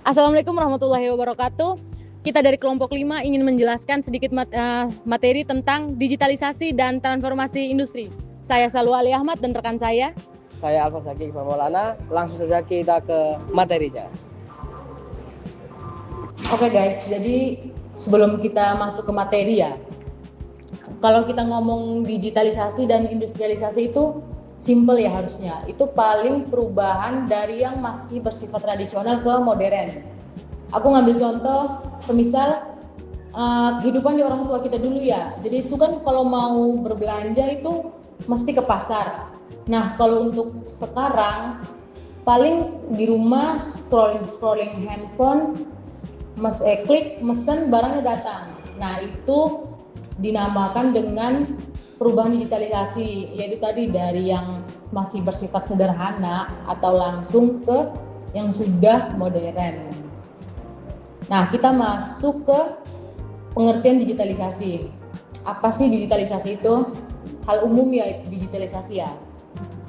Assalamualaikum warahmatullahi wabarakatuh. Kita dari kelompok 5 ingin menjelaskan sedikit materi tentang digitalisasi dan transformasi industri. Saya Salwa Ali Ahmad dan rekan saya. Saya Alfa Zaki Iqbal Maulana. Langsung saja kita ke materinya. Oke guys, jadi sebelum kita masuk ke materi ya, kalau kita ngomong digitalisasi dan industrialisasi itu simple ya harusnya. Itu paling perubahan dari yang masih bersifat tradisional ke modern. Aku ngambil contoh, semisal kehidupan di orang tua kita dulu ya. Jadi itu kan kalau mau berbelanja itu mesti ke pasar. Nah kalau untuk sekarang paling di rumah scrolling handphone, klik mesen barangnya datang. Nah itu dinamakan dengan perubahan digitalisasi, yaitu tadi dari yang masih bersifat sederhana atau langsung ke yang sudah modern. Nah, kita masuk ke pengertian digitalisasi. Apa sih digitalisasi itu? Hal umum ya digitalisasi ya.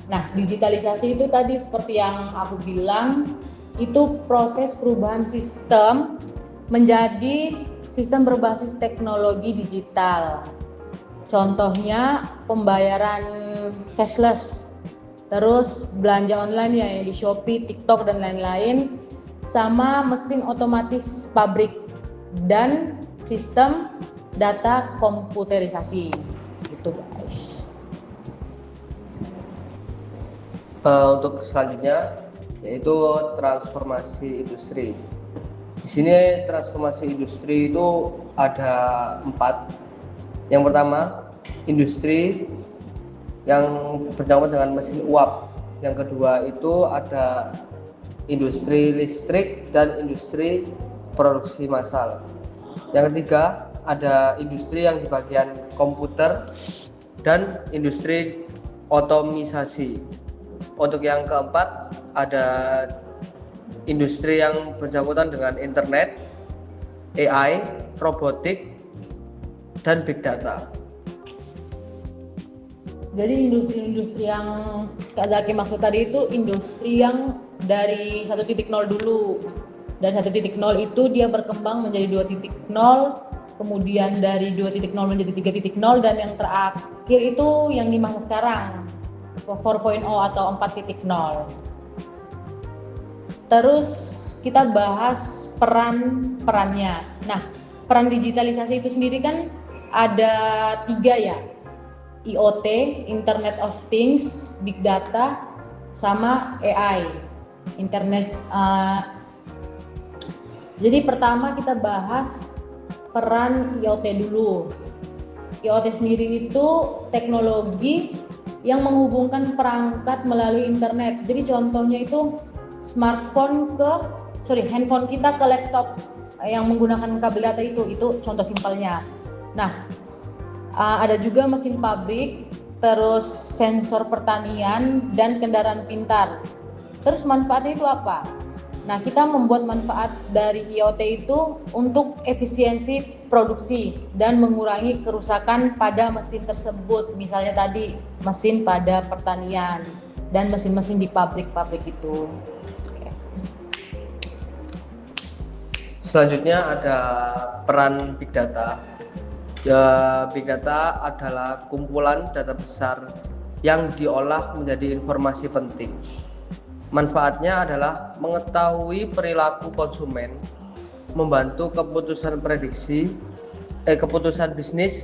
Nah, digitalisasi itu tadi seperti yang aku bilang, itu proses perubahan sistem menjadi sistem berbasis teknologi digital. Contohnya pembayaran cashless, terus belanja online ya di Shopee, TikTok dan lain-lain, sama mesin otomatis pabrik dan sistem data komputerisasi. Gitu guys. Untuk selanjutnya yaitu transformasi industri. Di sini transformasi industri itu ada 4. Yang pertama, industri yang bercampur dengan mesin uap. Yang kedua itu ada industri listrik dan industri produksi massal. Yang ketiga, ada industri yang di bagian komputer dan industri otomisasi. Untuk yang keempat, ada industri yang bercampur dengan internet, AI, robotik, dan big data. Jadi industri-industri yang Kak Zaki maksud tadi itu industri yang dari 1.0 dulu. Dan 1.0 itu dia berkembang menjadi 2.0, kemudian dari 2.0 menjadi 3.0, dan yang terakhir itu yang di masa sekarang 4.0 atau 4.0. Terus kita bahas perannya. Nah, peran digitalisasi itu sendiri kan ada 3 ya, IoT, Internet of Things, Big Data, sama AI, Internet. Jadi pertama kita bahas peran IoT dulu. IoT sendiri itu teknologi yang menghubungkan perangkat melalui internet. Jadi contohnya itu handphone kita ke laptop yang menggunakan kabel data itu contoh simpelnya. Nah, ada juga mesin pabrik, terus sensor pertanian dan kendaraan pintar. Terus manfaatnya itu apa? Nah, kita membuat manfaat dari IoT itu untuk efisiensi produksi dan mengurangi kerusakan pada mesin tersebut. Misalnya tadi mesin pada pertanian dan mesin-mesin di pabrik-pabrik itu. Selanjutnya ada peran big data. Big data adalah kumpulan data besar yang diolah menjadi informasi penting. Manfaatnya adalah mengetahui perilaku konsumen, membantu keputusan bisnis,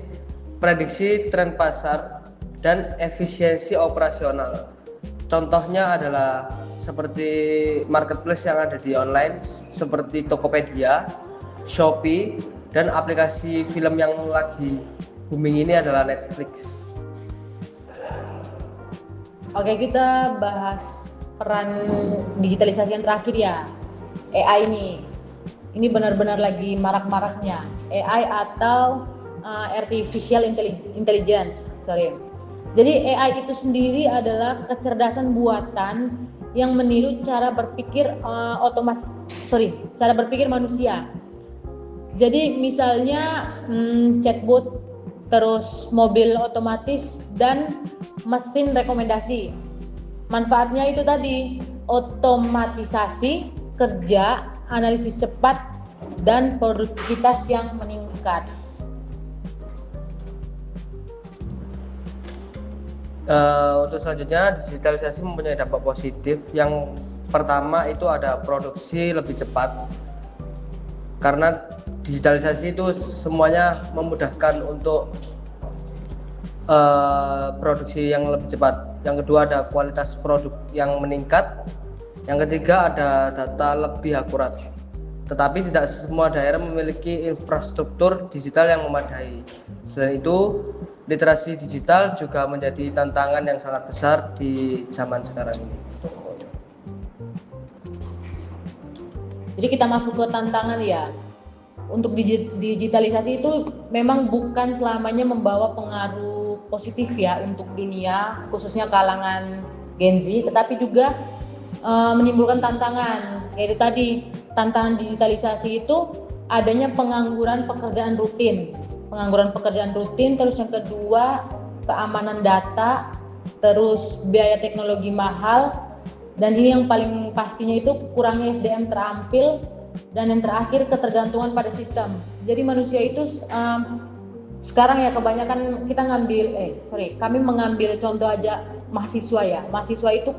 prediksi tren pasar, dan efisiensi operasional. Contohnya adalah seperti marketplace yang ada di online seperti Tokopedia, Shopee, dan aplikasi film yang lagi booming ini adalah Netflix. Oke, kita bahas peran digitalisasi yang terakhir ya, AI ini. Ini benar-benar lagi marak-maraknya, AI atau Artificial Intelligence. Jadi AI itu sendiri adalah kecerdasan buatan yang meniru cara berpikir manusia. Jadi misalnya chatbot, terus mobil otomatis dan mesin rekomendasi. Manfaatnya itu tadi otomatisasi kerja analisis cepat, dan produktivitas yang meningkat. Untuk selanjutnya, digitalisasi mempunyai dampak positif. Yang pertama itu ada produksi lebih cepat, karena digitalisasi itu semuanya memudahkan untuk produksi yang lebih cepat. Yang kedua ada kualitas produk yang meningkat. Yang ketiga ada data lebih akurat. Tetapi tidak semua daerah memiliki infrastruktur digital yang memadai. Selain itu, literasi digital juga menjadi tantangan yang sangat besar di zaman sekarang ini. Jadi kita masuk ke tantangan ya. Untuk digitalisasi itu memang bukan selamanya membawa pengaruh positif ya untuk dunia, khususnya kalangan Gen Z, tetapi juga menimbulkan tantangan. Yaitu tadi, tantangan digitalisasi itu adanya pengangguran pekerjaan rutin, terus yang kedua keamanan data, terus biaya teknologi mahal, dan ini yang paling pastinya itu kurangnya SDM terampil, dan yang terakhir ketergantungan pada sistem. Jadi manusia itu sekarang ya kebanyakan kita kami mengambil contoh aja mahasiswa ya. Mahasiswa itu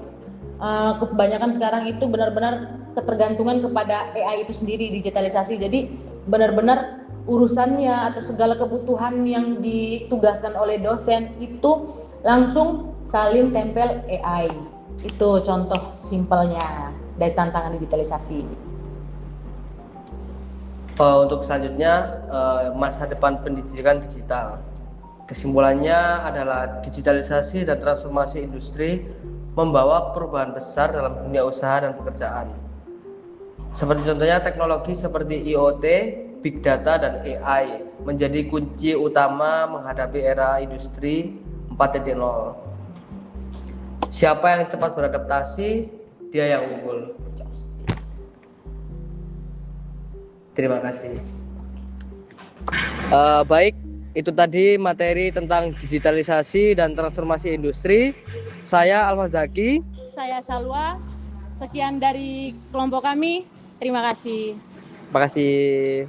kebanyakan sekarang itu benar-benar ketergantungan kepada AI itu sendiri, digitalisasi. Jadi benar-benar urusannya atau segala kebutuhan yang ditugaskan oleh dosen itu langsung salin tempel AI. Itu contoh simpelnya dari tantangan digitalisasi. Untuk selanjutnya, masa depan pendidikan digital. Kesimpulannya adalah digitalisasi dan transformasi industri membawa perubahan besar dalam dunia usaha dan pekerjaan. Seperti contohnya teknologi seperti IoT, Big Data, dan AI menjadi kunci utama menghadapi era industri 4.0. Siapa yang cepat beradaptasi, dia yang unggul. Terima kasih. Baik, itu tadi materi tentang digitalisasi dan transformasi industri. Saya Alfa Zaki. Saya Salwa. Sekian dari kelompok kami. Terima kasih. Terima kasih.